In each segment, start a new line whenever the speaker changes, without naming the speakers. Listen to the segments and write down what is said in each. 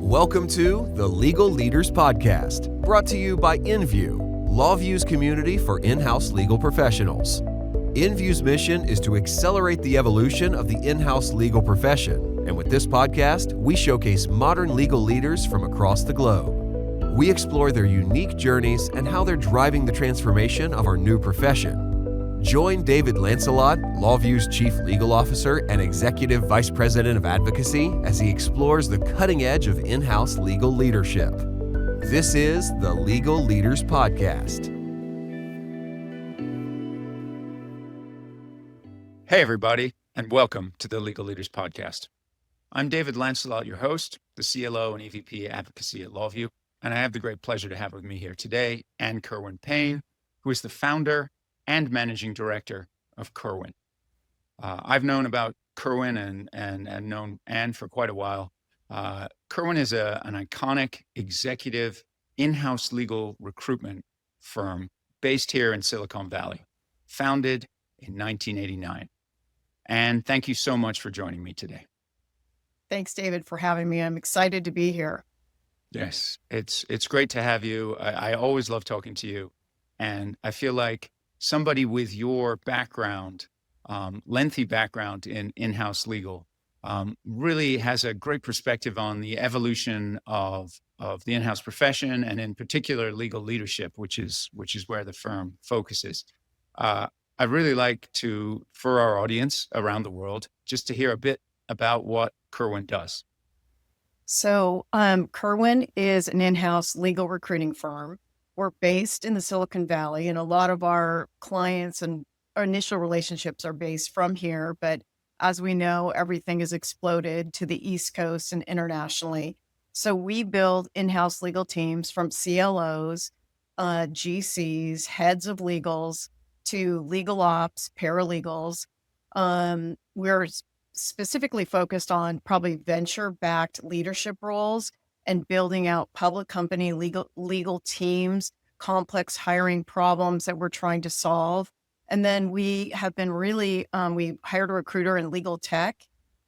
Welcome to the Legal Leaders Podcast, brought to you by LawVu, LawVu's community for in-house legal professionals. LawVu's mission is to accelerate the evolution of the in-house legal profession, and with this podcast, we showcase modern legal leaders from across the globe. We explore their unique journeys and how they're driving the transformation of our new profession. Join David Lancelot, LawVu's Chief Legal Officer and Executive Vice President of Advocacy, as he explores the cutting edge of in-house legal leadership. This is the Legal Leaders Podcast.
Hey, everybody, and welcome to the Legal Leaders Podcast. I'm David Lancelot, your host, the CLO and EVP Advocacy at LawVu, and I have the great pleasure to have with me here today Anne Kerwin Payne, who is the founder and managing director of Kerwin. I've known about Kerwin and known Anne for quite a while. Kerwin is an iconic executive in-house legal recruitment firm based here in Silicon Valley, founded in 1989. Anne, thank you so much for joining me today.
Thanks, David, for having me. I'm excited to be here.
Yes, it's great to have you. I always love talking to you. And I feel like somebody with your background, lengthy background in in-house legal, really has a great perspective on the evolution of the in-house profession, and in particular legal leadership, which is where the firm focuses. I'd really like to, for our audience around the world, just to hear a bit about what Kerwin does.
So Kerwin is an in-house legal recruiting firm. We're based in the Silicon Valley, and a lot of our clients and our initial relationships are based from here. But as we know, everything has exploded to the East Coast and internationally. So we build in-house legal teams from CLOs, GCs, heads of legals, to legal ops, paralegals. We're specifically focused on probably venture-backed leadership roles and building out public company legal teams, complex hiring problems that we're trying to solve. And then we have been really, we hired a recruiter in legal tech.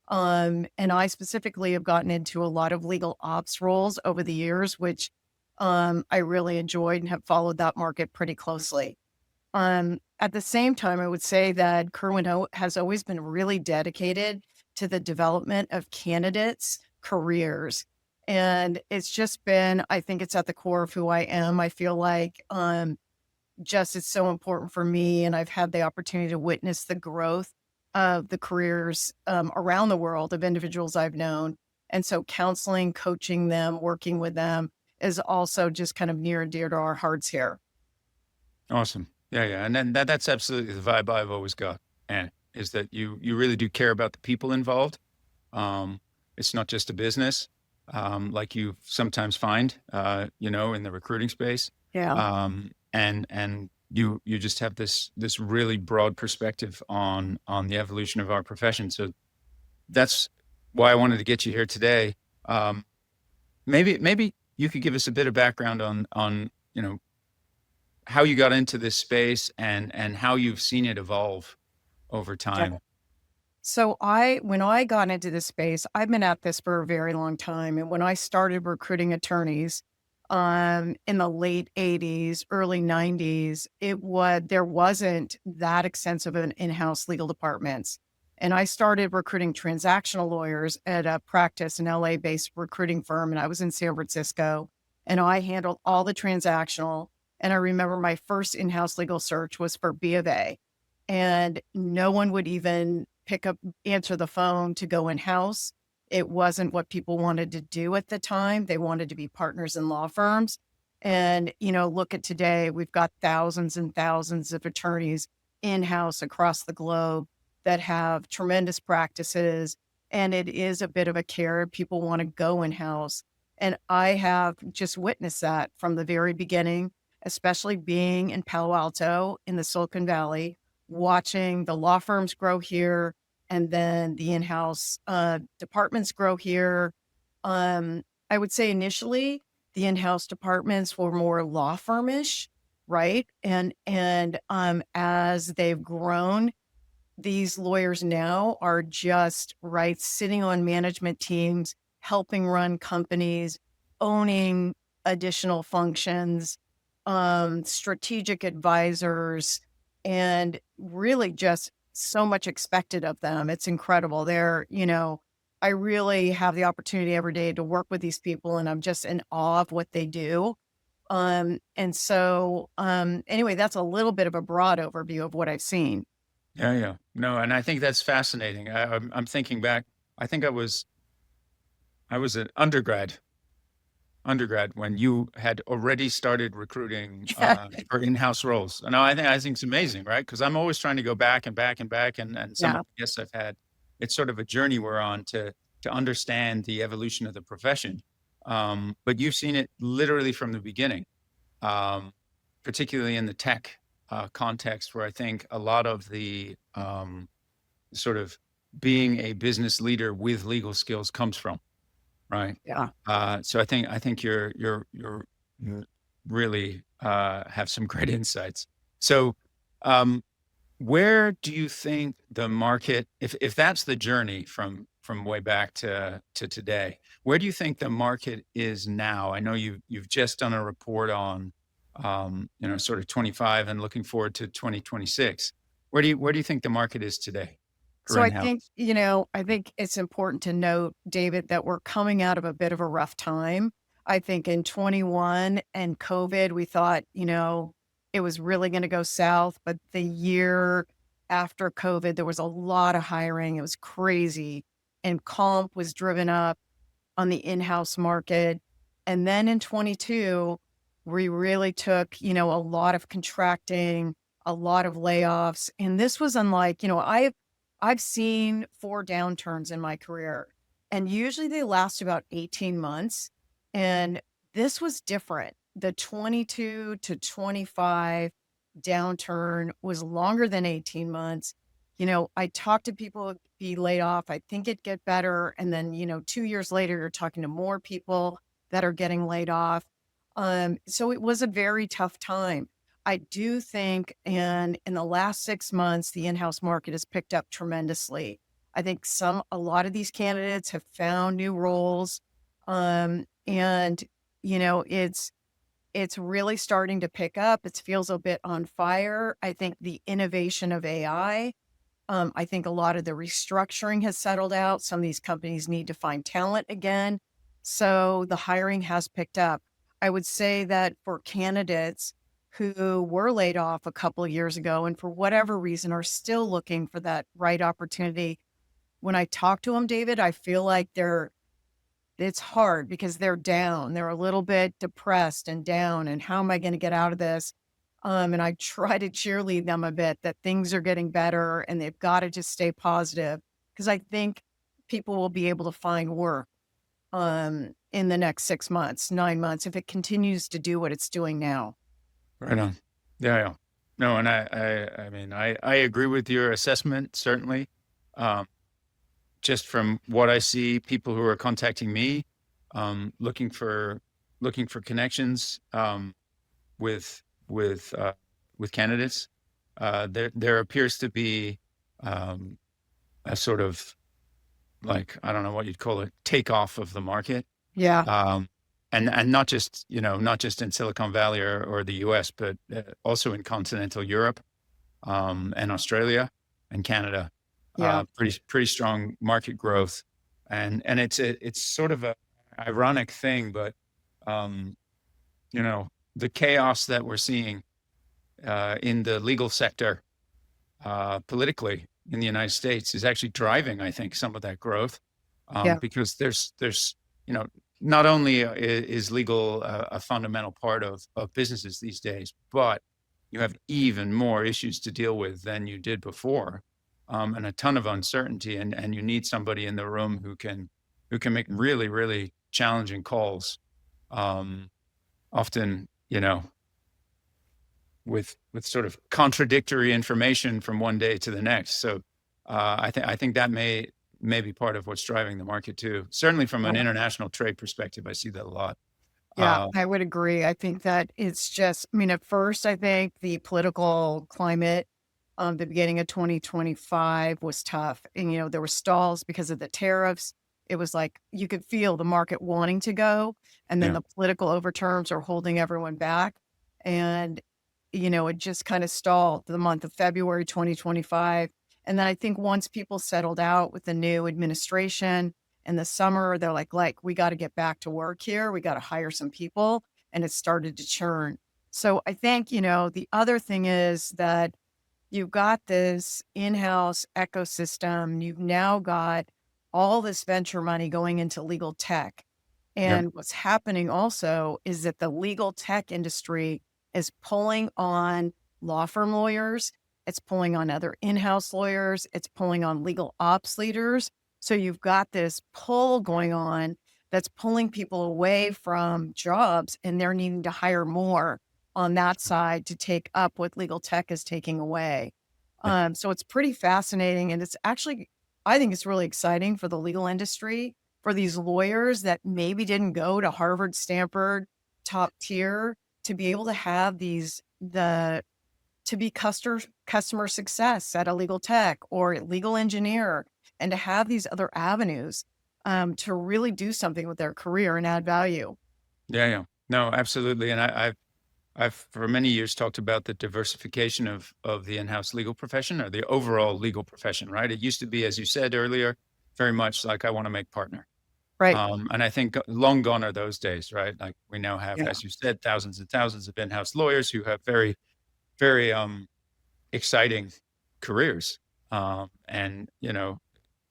And I specifically have gotten into a lot of legal ops roles over the years, which I really enjoyed and have followed that market pretty closely. At the same time, I would say that Kerwin has always been really dedicated to the development of candidates' careers. And it's just been, I think it's at the core of who I am. I feel like just it's so important for me. And I've had the opportunity to witness the growth of the careers around the world of individuals I've known. And so counseling, coaching them, working with them is also just kind of near and dear to our hearts here.
Awesome. Yeah. And then that's absolutely the vibe I've always got, Anne, is that you really do care about the people involved. It's not just a business. Like you sometimes find, in the recruiting space.
Yeah.
And you just have this really broad perspective on the evolution of our profession. So that's why I wanted to get you here today. Maybe you could give us a bit of background on how you got into this space and how you've seen it evolve over time.
Yeah. So when I got into this space, I've been at this for a very long time. And when I started recruiting attorneys in the late 80s, early 90s, there wasn't that extensive an in-house legal departments. And I started recruiting transactional lawyers at a practice, an LA-based recruiting firm. And I was in San Francisco, and I handled all the transactional. And I remember my first in-house legal search was for B of A. And no one would even answer the phone to go in-house. It wasn't what people wanted to do at the time. They wanted to be partners in law firms. And, look at today, we've got thousands and thousands of attorneys in-house across the globe that have tremendous practices. And it is a bit of a carrot. People want to go in-house. And I have just witnessed that from the very beginning, especially being in Palo Alto in the Silicon Valley, watching the law firms grow here, and then the in-house departments grow here. I would say initially the in-house departments were more law firmish, right? And as they've grown, these lawyers now are just sitting on management teams helping run companies, owning additional functions, strategic advisors, and really just so much expected of them. It's incredible. I really have the opportunity every day to work with these people, and I'm just in awe of what they do. Anyway, that's a little bit of a broad overview of what I've seen.
Yeah, yeah. No, and I think that's fascinating. I'm thinking back. I think I was an undergrad when you had already started recruiting for in-house roles. And I think it's amazing, right? Because I'm always trying to go back and back and back, and some
Yeah.
of the guests I've had, it's sort of a journey we're on to understand the evolution of the profession. But you've seen it literally from the beginning, um, particularly in the tech context, where I think a lot of the sort of being a business leader with legal skills comes from. Right.
Yeah.
So I think you're really have some great insights. So, um, where do you think the market, if that's the journey from way back to today, where do you think the market is now? I know you've just done a report on, sort of 25 and looking forward to 2026. Where do you think the market is today for
So
in-house?
I think it's important to note, David, that we're coming out of a bit of a rough time. I think in 21 and COVID, we thought, it was really going to go south. But the year after COVID, there was a lot of hiring. It was crazy. And comp was driven up on the in-house market. And then in 22, we really took, a lot of contracting, a lot of layoffs. And this was unlike, I've seen 4 downturns in my career, and usually they last about 18 months. And this was different. The 22 to 25 downturn was longer than 18 months. I talked to people be laid off. I think it'd get better. And then, 2 years later, you're talking to more people that are getting laid off. So it was a very tough time. I do think in the last 6 months, the in-house market has picked up tremendously. I think a lot of these candidates have found new roles. And it's really starting to pick up. It feels a bit on fire. I think the innovation of AI, I think a lot of the restructuring has settled out. Some of these companies need to find talent again. So the hiring has picked up. I would say that for candidates who were laid off a couple of years ago and for whatever reason are still looking for that right opportunity, when I talk to them, David, I feel like it's hard because they're down. They're a little bit depressed and down. And how am I going to get out of this? And I try to cheerlead them a bit that things are getting better and they've got to just stay positive, because I think people will be able to find work in the next 6 months, 9 months, if it continues to do what it's doing now.
Right on. Yeah, yeah. No, and I mean, I agree with your assessment, certainly. Um, just from what I see, people who are contacting me, looking for connections, with with uh, with candidates. There appears to be a sort of, like, I don't know what you'd call it, takeoff of the market.
Yeah.
Um, and not just, not just in Silicon Valley or the US, but also in continental Europe, and Australia and Canada.
Yeah.
Pretty strong market growth. And it's sort of a ironic thing, but um, the chaos that we're seeing in the legal sector, politically in the United States, is actually driving, I think, some of that growth,
Yeah.
because there's not only is legal a fundamental part of businesses these days, but you have even more issues to deal with than you did before, and a ton of uncertainty, and you need somebody in the room who can make really, really challenging calls, um, often, with sort of contradictory information from one day to the next. So I think that may be part of what's driving the market too. Certainly from an international trade perspective, I see that a lot.
Yeah,
Uh,
I would agree. I think that it's just, at first, I think the political climate, the beginning of 2025 was tough. And, there were stalls because of the tariffs. it was like you could feel the market wanting to go, and then
Yeah.
the political overturns are holding everyone back. And, it just kind of stalled the month of February 2025. And then I think once people settled out with the new administration in the summer, they're like, we got to get back to work here. We got to hire some people. And it started to churn. So I think, the other thing is that you've got this in-house ecosystem. You've now got all this venture money going into legal tech.
Yeah.
And what's happening also is that the legal tech industry is pulling on law firm lawyers. It's pulling on other in-house lawyers. It's pulling on legal ops leaders. So you've got this pull going on that's pulling people away from jobs, and they're needing to hire more on that side to take up what legal tech is taking away.
Yeah.
So it's pretty fascinating. And it's actually, I think it's really exciting for the legal industry, for these lawyers that maybe didn't go to Harvard, Stanford, top tier, to be able to have to be customer success at a legal tech or a legal engineer, and to have these other avenues to really do something with their career and add value.
Yeah. Yeah. No, absolutely. And I've for many years talked about the diversification of the in-house legal profession, or the overall legal profession, right? It used to be, as you said earlier, very much like, I want to make partner.
Right.
And I think long gone are those days, right? Like, we now have,
Yeah.
as you said, thousands and thousands of in-house lawyers who have very, very exciting careers, and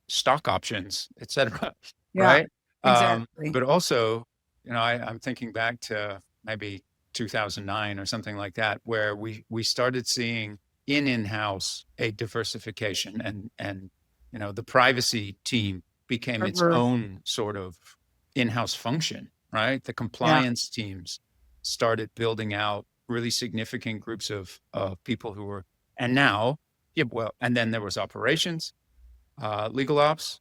stock options, et cetera,
Yeah,
right?
exactly.
But also, I'm thinking back to maybe 2009 or something like that, where we started seeing in-house a diversification, and the privacy team became its
Mhm.
own sort of in-house function, right? The
Yeah.
compliance teams started building out really significant groups of people who were, and now, yeah, well, and then there was operations, legal ops,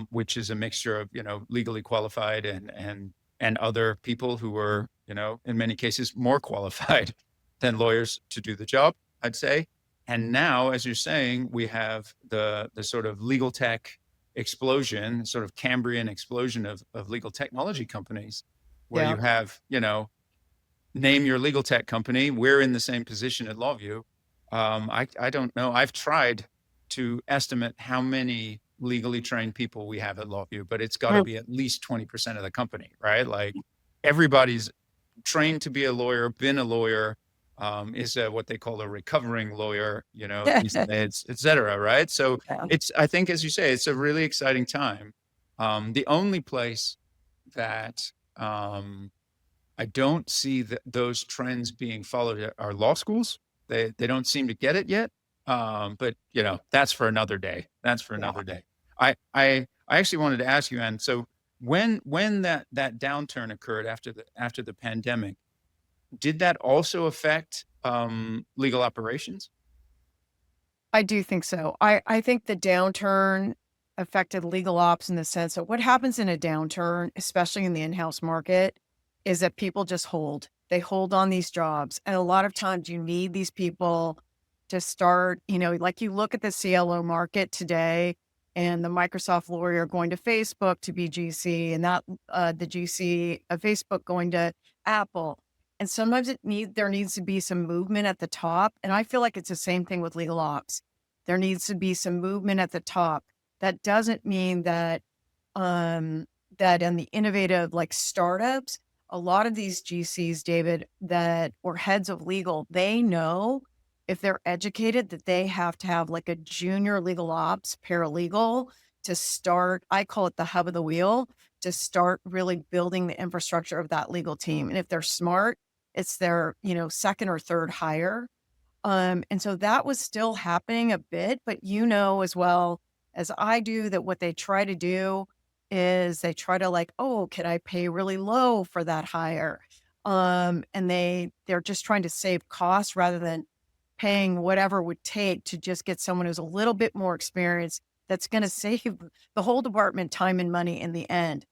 which is a mixture of, legally qualified and other people who were, in many cases more qualified than lawyers to do the job, I'd say. And now, as you're saying, we have the sort of legal tech explosion, sort of Cambrian explosion of legal technology companies, where
Yeah.
you have, name your legal tech company. We're in the same position at LawVu. I don't know. I've tried to estimate how many legally trained people we have at LawVu, but it's got to
Mm.
be at least 20% of the company, right? Like, everybody's trained to be a lawyer, been a lawyer, is what they call a recovering lawyer, these days, et cetera, right? So
Yeah.
I think, as you say, it's a really exciting time. The only place that I don't see those trends being followed at our law schools. They don't seem to get it yet. But that's for another day. That's for
Yeah.
another day. I actually wanted to ask you, Anne. So when that downturn occurred after the pandemic, did that also affect legal operations?
I do think so. I think the downturn affected legal ops in the sense that what happens in a downturn, especially in the in-house market, is that people just hold. They hold on these jobs. And a lot of times you need these people to start, like you look at the CLO market today, and the Microsoft lawyer going to Facebook to be GC, and that the GC of Facebook going to Apple. And sometimes there needs to be some movement at the top. And I feel like it's the same thing with legal ops. There needs to be some movement at the top. That doesn't mean that that in the innovative, like startups, a lot of these GCs, David, that or heads of legal, they know if they're educated that they have to have like a junior legal ops paralegal to start. I call it the hub of the wheel, to start really building the infrastructure of that legal team. And if they're smart, it's their, second or third hire. And so that was still happening a bit, but as well as I do, that what they try to do is they try to like, oh, can I pay really low for that hire? And they're just trying to save costs rather than paying whatever it would take to just get someone who's a little bit more experienced that's going to save the whole department time and money in the end.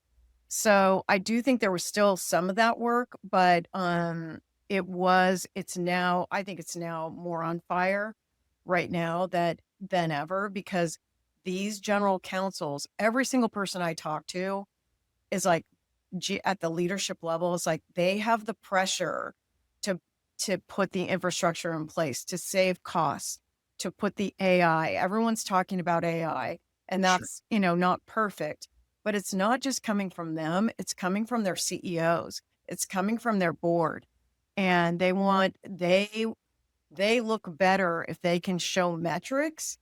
So I do think there was still some of that work, but I think it's now more on fire right now than ever, because these general counsels, every single person I talk to is like, at the leadership level, it's like they have the pressure to put the infrastructure in place, to save costs, to put the AI. Everyone's talking about AI, and
Sure.
that's, not perfect, but it's not just coming from them. It's coming from their CEOs. It's coming from their board, and they look better if they can show metrics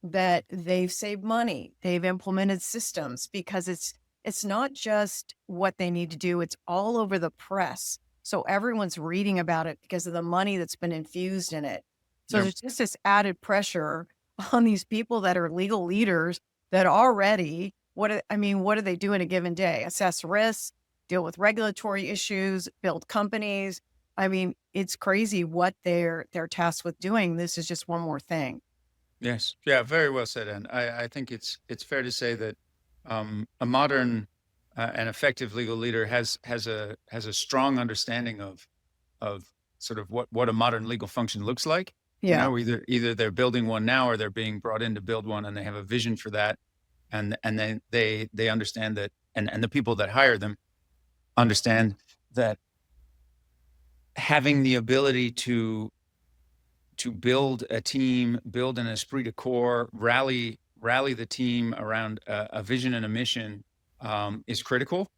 that they've saved money, they've implemented systems, because it's not just what they need to do, it's all over the press. So everyone's reading about it because of the money that's been infused in it. So
Yep.
there's just this added pressure on these people that are legal leaders that already, what do they do in a given day? Assess risks, deal with regulatory issues, build companies. I mean, it's crazy what they're tasked with doing. This is just one more thing.
Yes. Yeah, very well said. And I think it's fair to say that a modern and effective legal leader has a strong understanding of sort of what a modern legal function looks like.
Yeah.
Either they're building one now or they're being brought in to build one, and they have a vision for that, and then they understand that, and the people that hire them understand that having the ability to build a team, build an esprit de corps, rally the team around a vision and a mission is critical,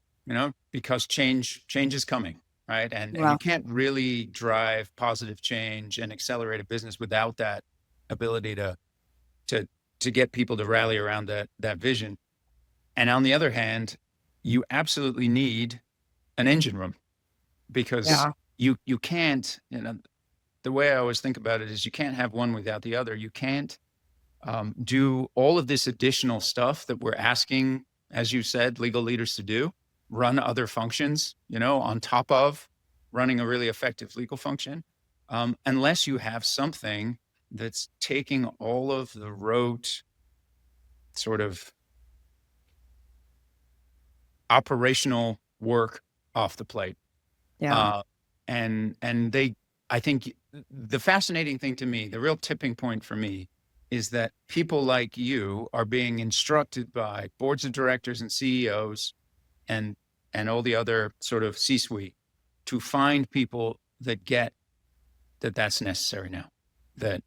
because change is coming, right? And you can't really drive positive change and accelerate a business without that ability to get people to rally around that vision. And on the other hand, you absolutely need an engine room, because you can't, the way I always think about it is you can't have one without the other. You can't do all of this additional stuff that we're asking, as you said, legal leaders to do, run other functions, on top of running a really effective legal function, unless you have something that's taking all of the rote sort of operational work off the plate.
Yeah.
I think the fascinating thing to me, the real tipping point for me, is that people like you are being instructed by boards of directors and CEOs and all the other sort of C-suite to find people that get that that's necessary now, that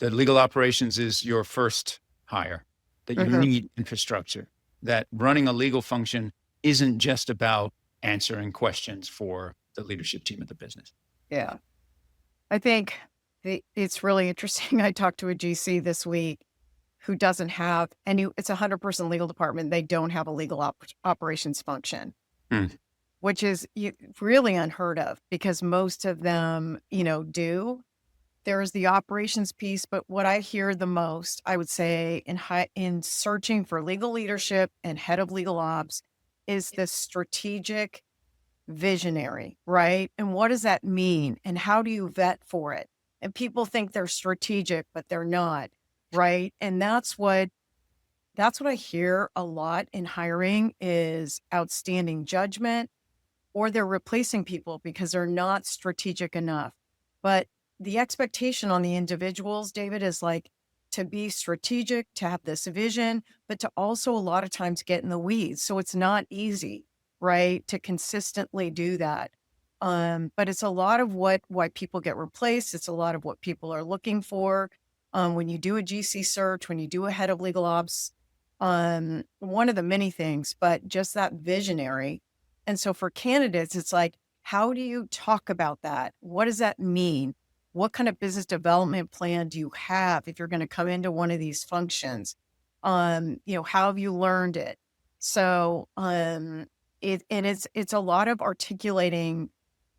legal operations is your first hire, that you need infrastructure, that running a legal function isn't just about answering questions for the leadership team of the business.
Yeah. I think it's really interesting. I talked to a GC this week who doesn't have it's a 100-person legal department. They don't have a legal operations function, which is really unheard of, because most of them, do. There's the operations piece, but what I hear the most, I would say, in searching for legal leadership and head of legal ops, is the strategic visionary, right? And what does that mean? And how do you vet for it? And people think they're strategic, but they're not, right? And that's what I hear a lot in hiring, is outstanding judgment, or they're replacing people because they're not strategic enough. But the expectation on the individuals, David, is like to be strategic, to have this vision, but to also a lot of times get in the weeds. So it's not easy, right, to consistently do that. But it's a lot of why people get replaced. It's a lot of what people are looking for. When you do a GC search, when you do a head of legal ops, one of the many things, but just that visionary. And so for candidates, it's like, how do you talk about that? What does that mean? What kind of business development plan do you have if you're going to come into one of these functions? How have you learned it? So it's a lot of articulating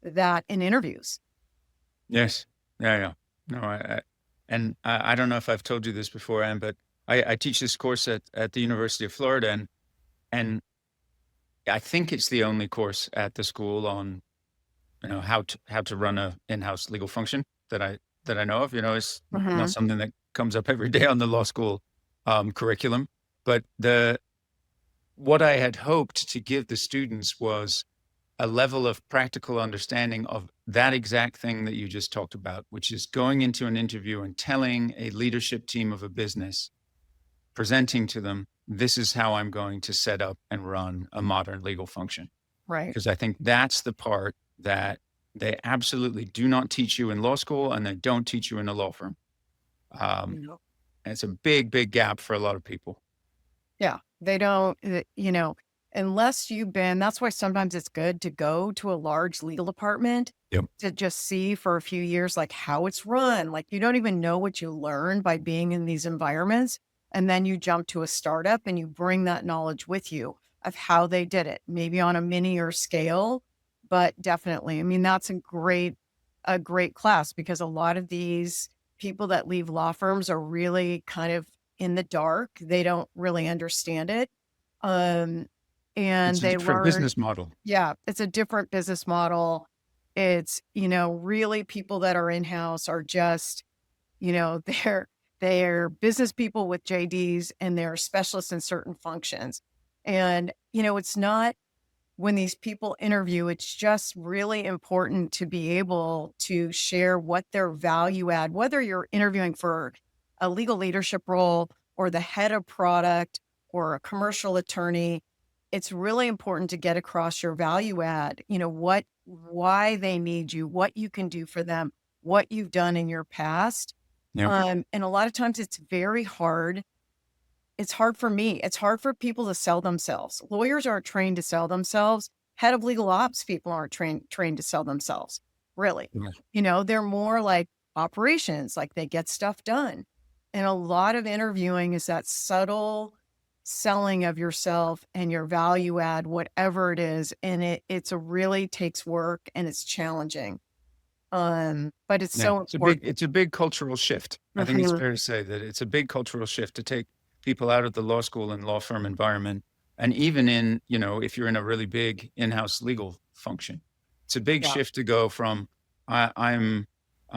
that in interviews.
Yes. Yeah. No, I don't know if I've told you this before, Anne, but I teach this course at the University of Florida, and I think it's the only course at the school on, how to run a in-house legal function that I know of. It's not something that comes up every day on the law school curriculum, but what I had hoped to give the students was a level of practical understanding of that exact thing that you just talked about, which is going into an interview and telling a leadership team of a business, presenting to them, this is how I'm going to set up and run a modern legal function.
Right.
Because I think that's the part that they absolutely do not teach you in law school, and they don't teach you in a law firm.
No.
And it's a big, big gap for a lot of people.
Yeah. They don't, unless you've been, that's why sometimes it's good to go to a large legal department
Yep.
to just see for a few years, like how it's run. Like you don't even know what you learn by being in these environments. And then you jump to a startup and you bring that knowledge with you of how they did it, maybe on a minier scale, but definitely. I mean, that's a great class because a lot of these people that leave law firms are really kind of in the dark. They don't really understand it. And
It's a
they
different
learn,
business model.
yeah, it's a different business model. It's, really people that are in-house are just, they're business people with JDs and they're specialists in certain functions. And, it's not when these people interview, it's just really important to be able to share what their value add, whether you're interviewing for a legal leadership role or the head of product or a commercial attorney. It's really important to get across your value add, why they need you, what you can do for them, what you've done in your past.
Yeah.
And a lot of times it's very hard. It's hard for me. It's hard for people to sell themselves. Lawyers aren't trained to sell themselves. Head of legal ops people aren't trained to sell themselves. Really. They're more like operations, like they get stuff done. And a lot of interviewing is that subtle selling of yourself and your value add, whatever it is. And it's a really takes work and it's challenging. But it's so important.
It's a big cultural shift. I think it's
Mhm.
fair to say that it's a big cultural shift to take people out of the law school and law firm environment. And even in, if you're in a really big in-house legal function, it's a big
Yeah.
shift to go from I'm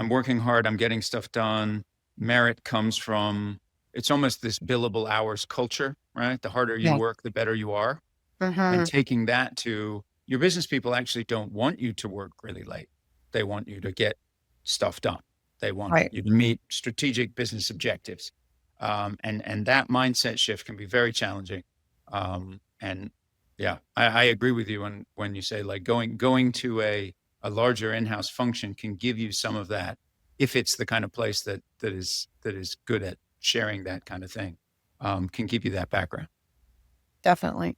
working hard, I'm getting stuff done. Merit comes from, it's almost this billable hours culture, right? The harder you
Yeah.
work, the better you are.
Mhm.
And taking that to your business people actually don't want you to work really late. They want you to get stuff done. They want
Right.
you to meet strategic business objectives. And that mindset shift can be very challenging. And yeah, I agree with you when you say like going to a larger in-house function can give you some of that if it's the kind of place that is good at sharing that kind of thing, can give you that background.
Definitely.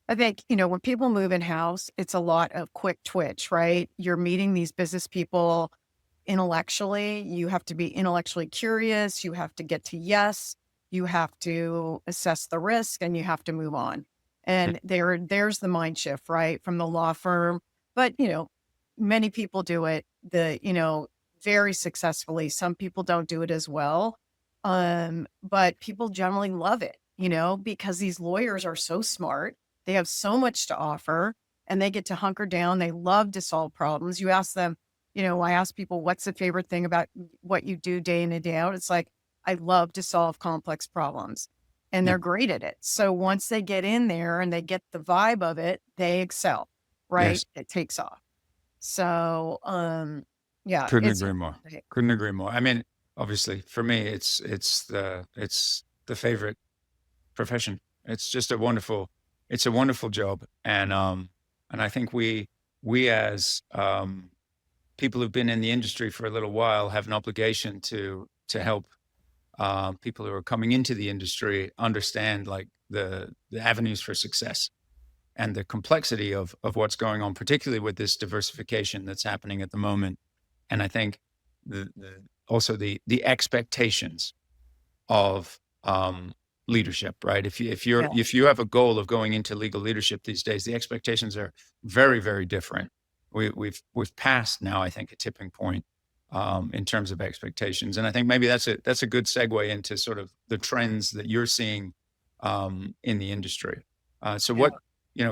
I think, when people move in-house, it's a lot of quick twitch, right? You're meeting these business people intellectually. You have to be intellectually curious. You have to get to yes. You have to assess the risk and you have to move on. And there's the mind shift, right? From the law firm. But, many people do it very successfully. Some people don't do it as well. But people generally love it, because these lawyers are so smart. They have so much to offer and they get to hunker down. They love to solve problems. You ask them, I ask people, what's the favorite thing about what you do day in and day out? It's like, I love to solve complex problems and
Yeah.
they're great at it. So once they get in there and they get the vibe of it, they excel, right?
Yes.
It takes off. So, yeah,
Couldn't
it's
agree more. Couldn't agree more. I mean, obviously for me, it's the favorite profession. It's just it's a wonderful job. And I think we as, people who've been in the industry for a little while have an obligation to help, people who are coming into the industry understand like the avenues for success and the complexity of what's going on, particularly with this diversification that's happening at the moment. And I think also the expectations of, leadership, right? If you have a goal of going into legal leadership these days, the expectations are very, very different. We've passed now, I think, a tipping point, in terms of expectations, and I think maybe that's a good segue into sort of the trends that you're seeing, in the industry. So what,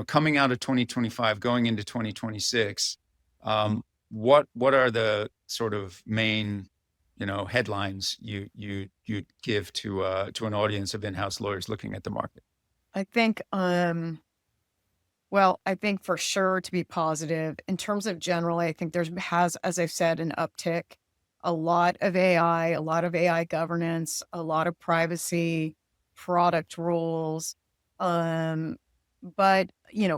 coming out of 2025, going into 2026, what are the sort of main, headlines you give to an audience of in-house lawyers looking at the market?
I think, well, I think for sure to be positive in terms of generally, I think as I've said, an uptick, a lot of AI governance, a lot of privacy product roles. But,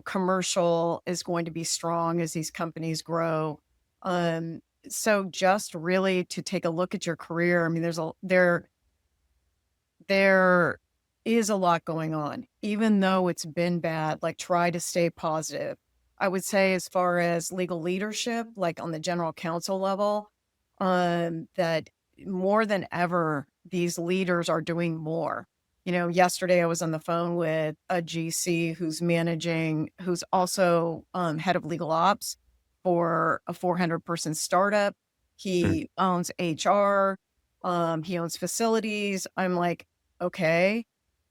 commercial is going to be strong as these companies grow. So just really to take a look at your career. I mean, there is a lot going on, even though it's been bad, like try to stay positive. I would say as far as legal leadership, like on the general counsel level, that more than ever, these leaders are doing more. Yesterday I was on the phone with a GC who's also head of legal ops for a 400-person startup. He owns HR, he owns facilities. I'm like, okay,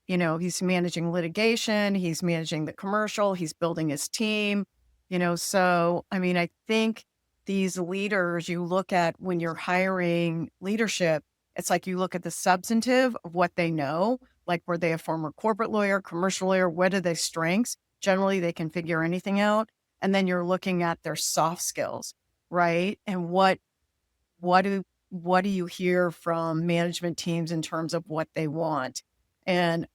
he's managing litigation, he's managing the commercial, he's building his team, so I mean, I think these leaders you look at when you're hiring leadership, it's like you look at the substantive of what they know, like were they a former corporate lawyer, commercial lawyer, what are their strengths? Generally, they can figure anything out. And then you're looking at their soft skills, right? And what do you hear from management teams in terms of what they want? And,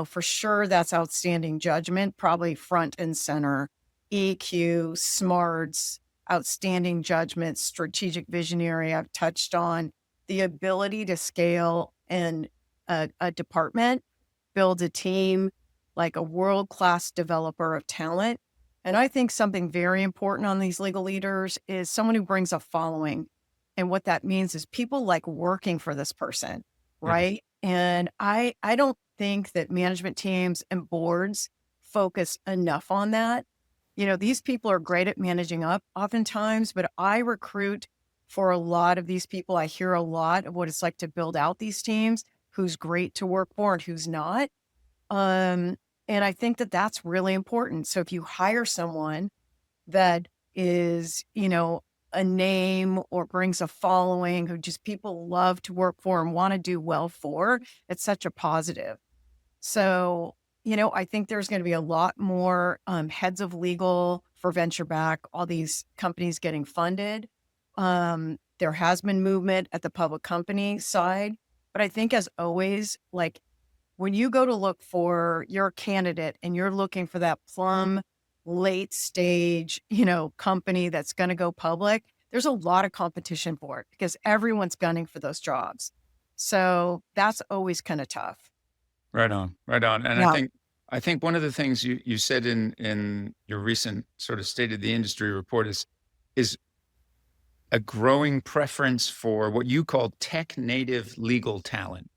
for sure, that's outstanding judgment, probably front and center, EQ, smarts, outstanding judgment, strategic visionary. I've touched on the ability to scale in a department, build a team, like a world-class developer of talent. And I think something very important on these legal leaders is someone who brings a following. And what that means is people like working for this person, right? And I don't think that management teams and boards focus enough on that. These people are great at managing up oftentimes, but I recruit for a lot of these people. I hear a lot of what it's like to build out these teams, who's great to work for and who's not. And I think that that's really important. So if you hire someone that is, a name or brings a following who just people love to work for and want to do well for, it's such a positive. So, I think there's going to be a lot more heads of legal for venture back, all these companies getting funded. There has been movement at the public company side, but I think as always, like when you go to look for your candidate and you're looking for that plum late stage, company that's going to go public, there's a lot of competition for it because everyone's gunning for those jobs. So that's always kind of tough.
Right on, right on. And
Yeah.
I think one of the things you said in your recent sort of state of the industry report is a growing preference for what you call tech native legal talent.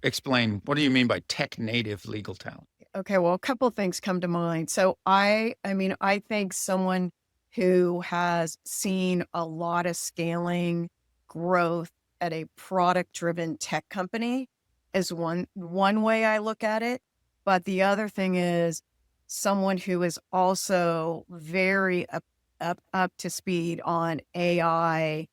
Explain, what do you mean by tech native legal talent?
Okay, well, a couple of things come to mind. So I think someone who has seen a lot of scaling growth at a product-driven tech company is one way I look at it. But the other thing is someone who is also very up to speed on AI.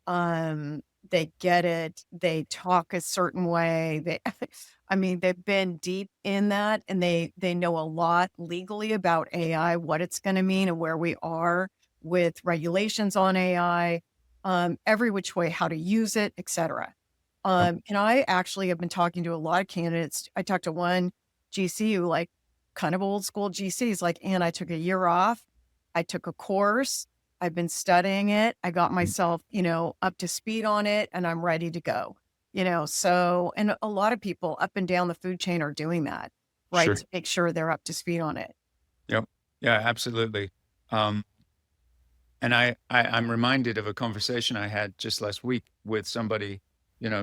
They get it. They talk a certain way. They've been deep in that and they know a lot legally about AI, what it's going to mean and where we are with regulations on AI, every which way, how to use it, et cetera. And I actually have been talking to a lot of candidates. I talked to one GC who like kind of old school GCs like, Anne, I took a year off. I took a course. I've been studying it. I got myself, up to speed on it and I'm ready to go, so, and a lot of people up and down the food chain are doing that, right?
Sure.
To make sure they're up to speed on it.
Yep. Yeah, absolutely. And I'm reminded of a conversation I had just last week with somebody,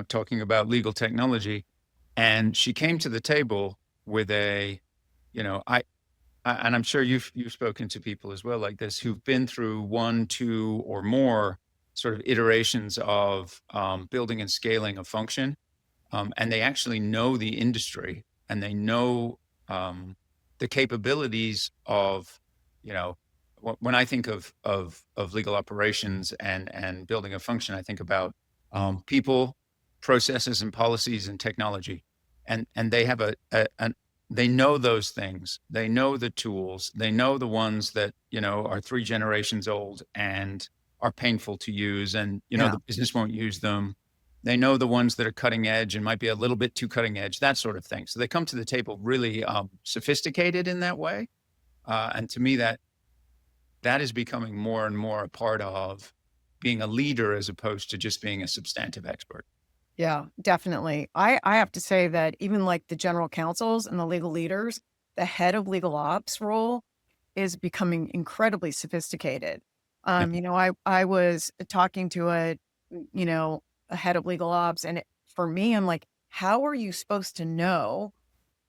talking about legal technology. And she came to the table with and I'm sure you've spoken to people as well like this who've been through 1, 2, or more sort of iterations of building and scaling a function, and they actually know the industry and they know the capabilities of, when I think of legal operations and building a function, I think about people, processes, and policies and technology, and they have they know those things. They know the tools. They know the ones that, are 3 generations old and are painful to use and,
Yeah.
the business won't use them. They know the ones that are cutting edge and might be a little bit too cutting edge, that sort of thing. So they come to the table really sophisticated in that way. And to me, that is becoming more and more a part of being a leader as opposed to just being a substantive expert.
Yeah, definitely. I have to say that even like the general counsels and the legal leaders, the head of legal ops role is becoming incredibly sophisticated.
Yeah.
I was talking to a head of legal ops, and for me, I'm like, how are you supposed to know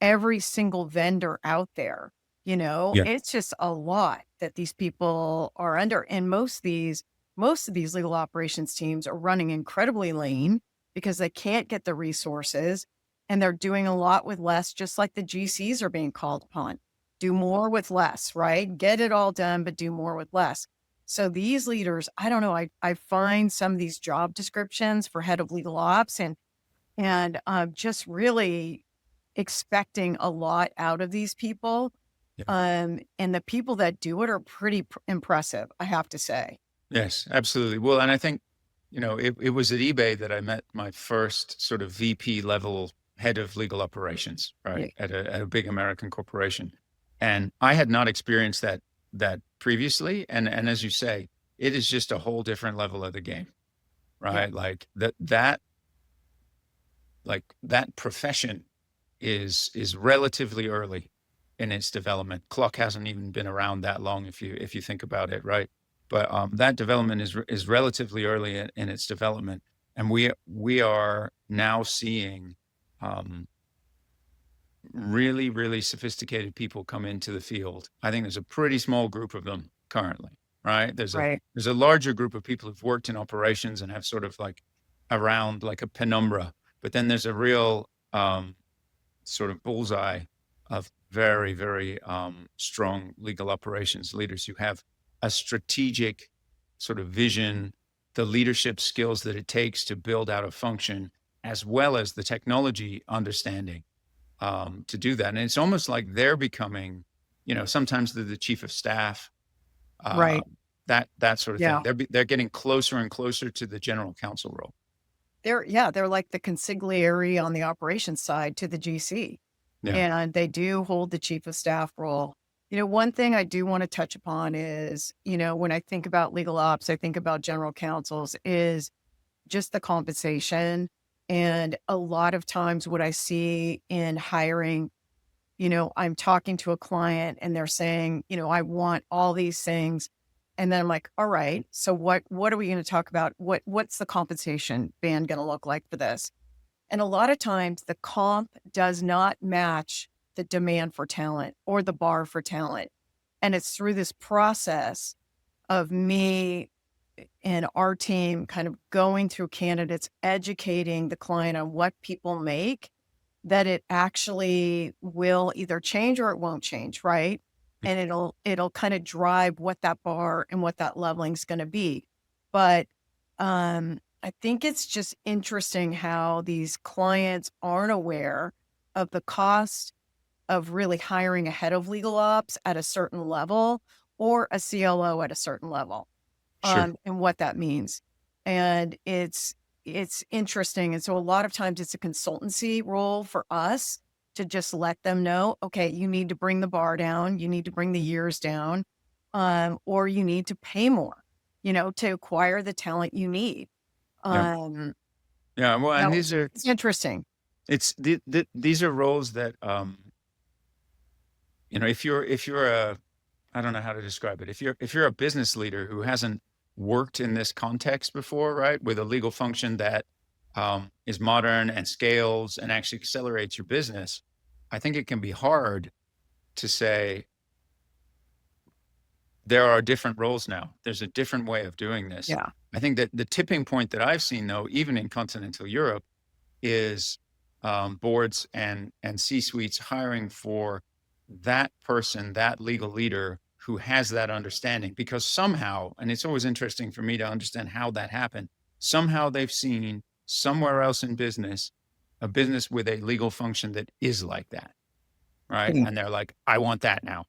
every single vendor out there?
Yeah.
It's just a lot that these people are under. And most of these legal operations teams are running incredibly lean because they can't get the resources, and they're doing a lot with less, just like the GCs are being called upon. Do more with less, right? Get it all done, but do more with less. So these leaders, I don't know, I find some of these job descriptions for head of legal ops and just really expecting a lot out of these people.
Yeah.
And the people that do it are pretty impressive, I have to say.
Yes, absolutely. Well, and I think, it was at eBay that I met my first sort of VP level head of legal operations, right?
Yeah.
At a big American corporation. And I had not experienced that previously. And as you say, it is just a whole different level of the game,
Yeah.
right? Like that profession is relatively early in its development. Clock hasn't even been around that long if you think about it, right? But that development is relatively early in its development, and we are now seeing really, really sophisticated people come into the field. I think there's a pretty small group of them currently, right? There's
Right.
a larger group of people who've worked in operations and have sort of like around like a penumbra, but then there's a real sort of bullseye of very, very strong legal operations leaders who have a strategic sort of vision, the leadership skills that it takes to build out a function, as well as the technology understanding to do that. And it's almost like they're becoming, sometimes they're the chief of staff,
Right.
that sort of
Yeah.
thing. They're getting closer and closer to the general counsel role.
They're like the consigliere on the operations side to the GC.
Yeah,
And they do hold the chief of staff role. One thing I do want to touch upon is, when I think about legal ops, I think about general counsels is just the compensation. And a lot of times what I see in hiring, I'm talking to a client and they're saying, I want all these things. And then I'm like, all right, so what are we going to talk about? What's the compensation band going to look like for this? And a lot of times the comp does not match the demand for talent or the bar for talent. And it's through this process of me and our team kind of going through candidates, educating the client on what people make, that it actually will either change or it won't change, right? And it'll kind of drive what that bar and what that leveling is going to be. But I think it's just interesting how these clients aren't aware of the cost of really hiring a head of legal ops at a certain level or a CLO at a certain level,
sure.
and what that means. And it's interesting. And so a lot of times it's a consultancy role for us to just let them know, okay, you need to bring the bar down, you need to bring the years down, or you need to pay more, to acquire the talent you need.
Yeah. Yeah. Well, and
It's interesting.
these are roles that, if you're I don't know how to describe it. If you're a business leader who hasn't worked in this context before, right, with a legal function that is modern and scales and actually accelerates your business, I think it can be hard to say there are different roles now. There's a different way of doing this.
Yeah.
I think that the tipping point that I've seen, though, even in continental Europe, is boards and C-suites hiring for that person, that legal leader who has that understanding, because somehow, and it's always interesting for me to understand how that happened, somehow they've seen somewhere else in business, a business with a legal function that is like that, right?
Mhm.
And they're like, I want that now.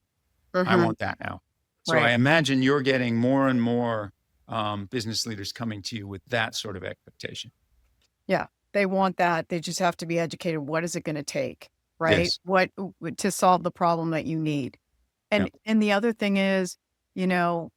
I
Mhm.
want that now. So I
Right.
imagine you're getting more and more business leaders coming to you with that sort of expectation.
Yeah, they want that. They just have to be educated. What is it going to take, right?
Yes.
What to solve the problem that you need.
Yeah.
And the other thing is, you know,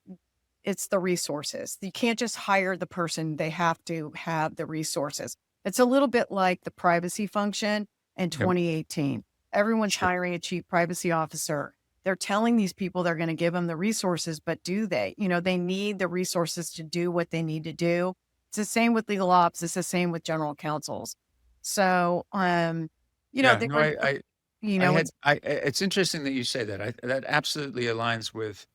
it's the resources. You can't just hire the person. They have to have the resources. It's a little bit like the privacy function in
Yep.
2018. Everyone's
Sure.
hiring a chief privacy officer. They're telling these people they're going to give them the resources, but do they? They need the resources to do what they need to do. It's the same with legal ops. It's the same with general counsels. So,
Yeah.
they
No,
were, it's
it's interesting that you say that. That absolutely aligns with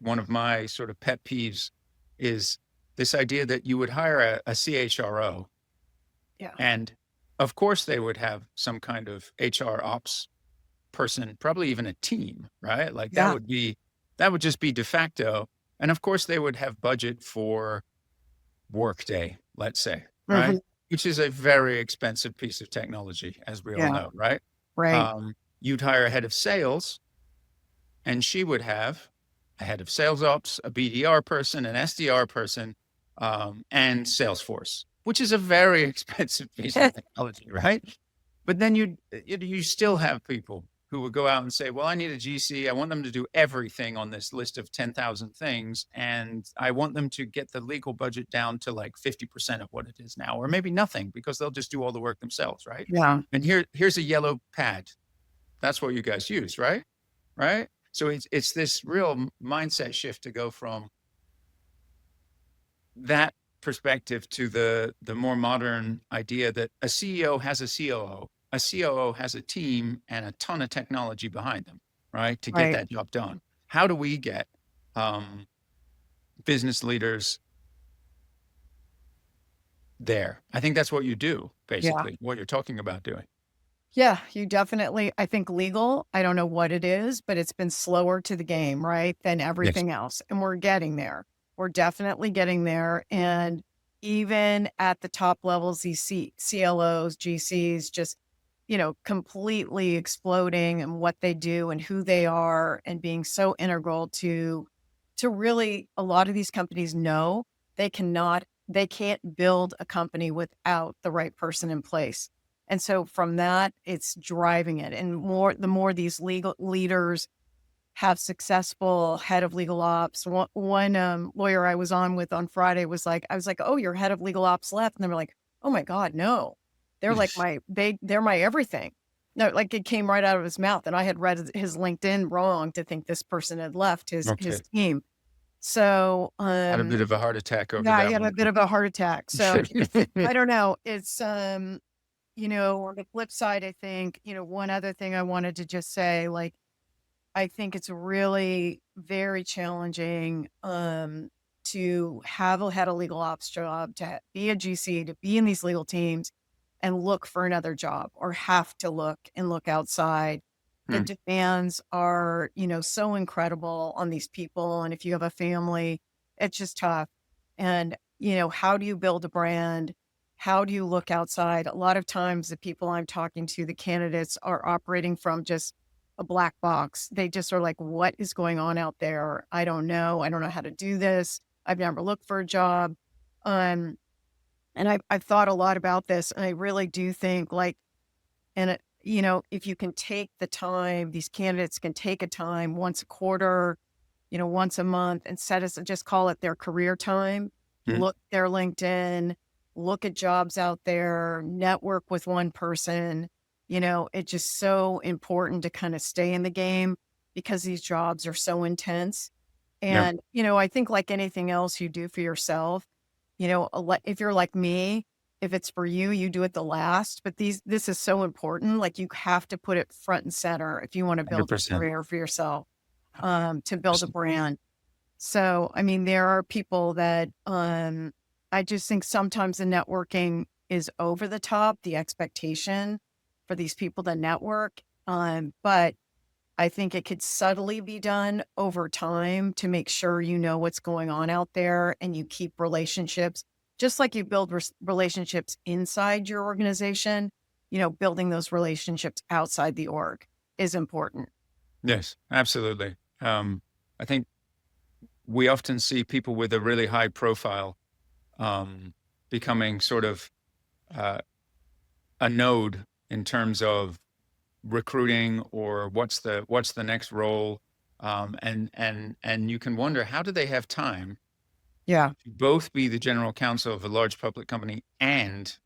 one of my sort of pet peeves is this idea that you would hire a CHRO,
yeah,
and of course they would have some kind of HR ops person, probably even a team, right? Like
yeah,
that would just be de facto. And of course they would have budget for Workday, let's say,
mhm,
right? Which is a very expensive piece of technology, as we all
yeah,
know, right?
right,
You'd hire a head of sales, and she would have a head of sales ops, a BDR person, an SDR person, and Salesforce, which is a very expensive piece of technology, right? But then you still have people who would go out and say, well, I need a GC. I want them to do everything on this list of 10,000 things. And I want them to get the legal budget down to like 50% of what it is now, or maybe nothing, because they'll just do all the work themselves, right?
yeah,
And here's a yellow pad. That's what you guys use, right? Right. So it's this real mindset shift to go from that perspective to the more modern idea that a CEO has a COO, a COO has a team and a ton of technology behind them, right, to get
right,
that job done. How do we get um, business leaders there? I think that's what you do,
yeah.
basically, what you're talking about doing.
Yeah, you definitely I think legal, I don't know what it is, but it's been slower to the game, right, than
Yes.
everything else, and we're getting there. We're definitely getting there, and even at the top levels, these CLOs, GCs just, completely exploding and what they do and who they are and being so integral to really a lot of these companies know they can't build a company without the right person in place. And so from that, it's driving it. And the more these legal leaders have successful head of legal ops. One lawyer I was on with on Friday I was like, oh, your head of legal ops left. And they were like, oh my God, no. They're like they're my everything. No, like it came right out of his mouth. And I had read his LinkedIn wrong to think this person had left his
Okay.
team. So,
Had a bit of a heart attack over
yeah, I
that
had a
one.
bit of a heart attack. So I don't know. It's, on the flip side, I think, one other thing I wanted to just say, like, I think it's really very challenging to have had a legal ops job, to be a GC, to be in these legal teams and look for another job or have to look outside. The
Hmm.
demands are, so incredible on these people. And if you have a family, it's just tough. And, how do you build a brand? How do you look outside? A lot of times, the people I'm talking to, the candidates are operating from just a black box. They just are like, what is going on out there? I don't know. I don't know how to do this. I've never looked for a job. Um, and I've thought a lot about this. And I really do think if you can take the time, these candidates can take a time once a quarter, once a month and just call it their career time,
Hmm.
look their LinkedIn, look at jobs out there, network with one person. It's just so important to kind of stay in the game because these jobs are so intense.
Yeah.
And, I think like anything else you do for yourself, if you're like me, if it's for you, you do it the last, but this is so important. Like you have to put it front and center if you want to build a
100%.
career for yourself, to build a brand. So, I mean, there are people that, I just think sometimes the networking is over the top, the expectation for these people to network. But I think it could subtly be done over time to make sure you know what's going on out there and you keep relationships, just like you build relationships inside your organization, building those relationships outside the org is important.
Yes, absolutely. I think we often see people with a really high profile becoming sort of a node in terms of recruiting or what's the next role. And you can wonder, how do they have time
Yeah.
to both be the general counsel of a large public company and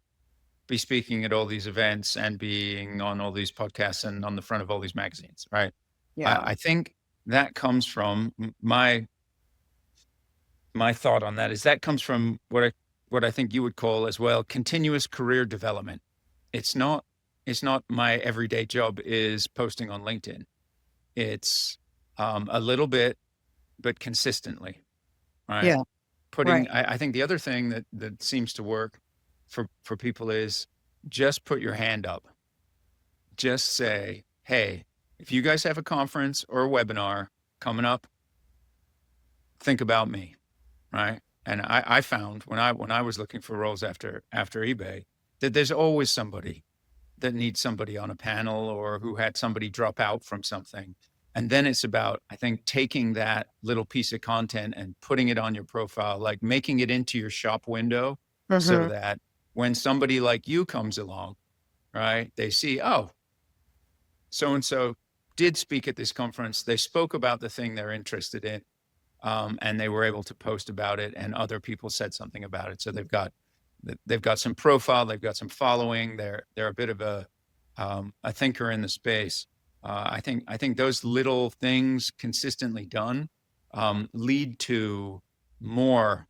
be speaking at all these events and being on all these podcasts and on the front of all these magazines, right?
Yeah.
I think that comes from my thought on that is that comes from what I think you would call as well continuous career development. It's not my everyday job is posting on LinkedIn. It's a little bit, but consistently, right?
Yeah.
Putting,
Right.
I think the other thing that seems to work for people is just put your hand up. Just say, hey, if you guys have a conference or a webinar coming up, think about me, right? And I found when I was looking for roles after eBay that there's always somebody that needs somebody on a panel or who had somebody drop out from something. And then it's about, I think, taking that little piece of content and putting it on your profile, like making it into your shop window so
Mhm.
that when somebody like you comes along, right, they see, oh, so-and-so did speak at this conference. They spoke about the thing they're interested in, and they were able to post about it, and other people said something about it. So they've got some profile, they've got some following. They're a bit of a thinker in the space. I think those little things consistently done lead to more.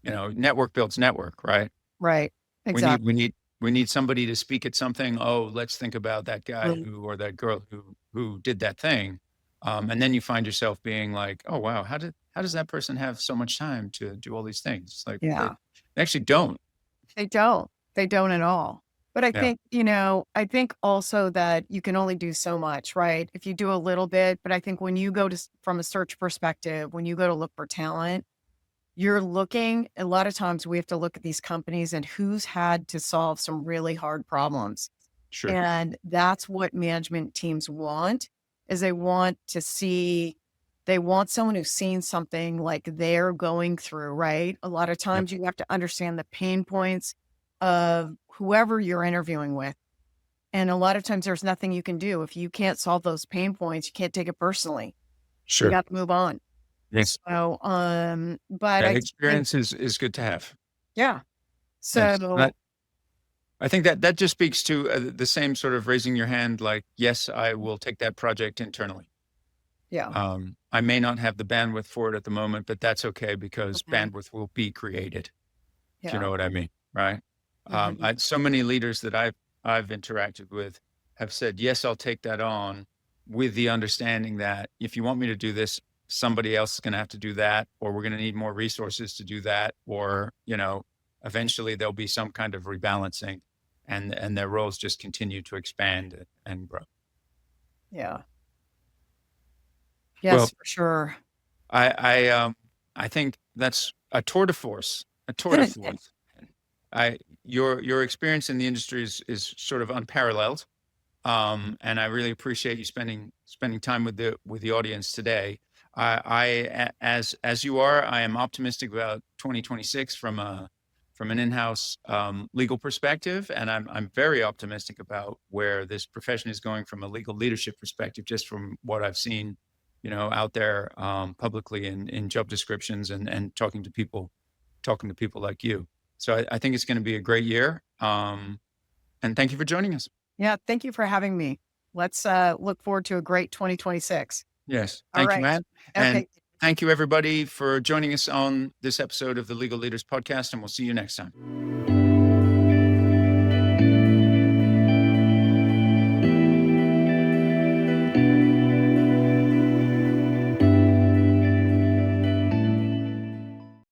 Network builds network, right?
Right.
We
Exactly.
need somebody to speak at something. Oh, let's think about that guy
Mm.
or that girl who did that thing. And then you find yourself being like, oh wow, how does that person have so much time to do all these things? It's like they
Yeah.
actually don't.
They don't. They don't at all. But I
Yeah,
think, I think also that you can only do so much, right? If you do a little bit, but I think when you go to, from a search perspective, when you go to look for talent, you're looking, a lot of times we have to look at these companies and who's had to solve some really hard problems.
sure.
And that's what management teams want, is they want someone who's seen something like they're going through, right? A lot of
Yep.
times you have to understand the pain points of whoever you're interviewing with. And a lot of times there's nothing you can do. If you can't solve those pain points, you can't take it personally. You
Sure.
got to move on.
Yes.
So, but
That
I think,
experience is good to have.
yeah.
Yes.
So,
I think that just speaks to the same sort of raising your hand, like, yes, I will take that project internally.
yeah.
I may not have the bandwidth for it at the moment, but that's okay because
Mhm.
bandwidth will be created. If you
Yeah.
know what I mean, right?
Mhm.
So many leaders that I've interacted with have said, yes, I'll take that on with the understanding that if you want me to do this, somebody else is going to have to do that, or we're going to need more resources to do that, or, eventually there'll be some kind of rebalancing and their roles just continue to expand and grow.
Yeah.
Well,
Yes, for sure.
I, I, um, I think that's a tour de force, a tour de force. Your experience in the industry is sort of unparalleled. And I really appreciate you spending time with the audience today. As you are, I am optimistic about 2026 from an in-house legal perspective, and I'm very optimistic about where this profession is going from a legal leadership perspective, just from what I've seen, out there publicly in job descriptions and talking to people like you. So I think it's going to be a great year. And thank you for joining us.
Yeah. Thank you for having me. Let's look forward to a great 2026.
Yes.
All
Thank you,
right.
Matt. And
Okay.
thank you, everybody, for joining us on this episode of the Legal Leaders Podcast. And we'll see you next time.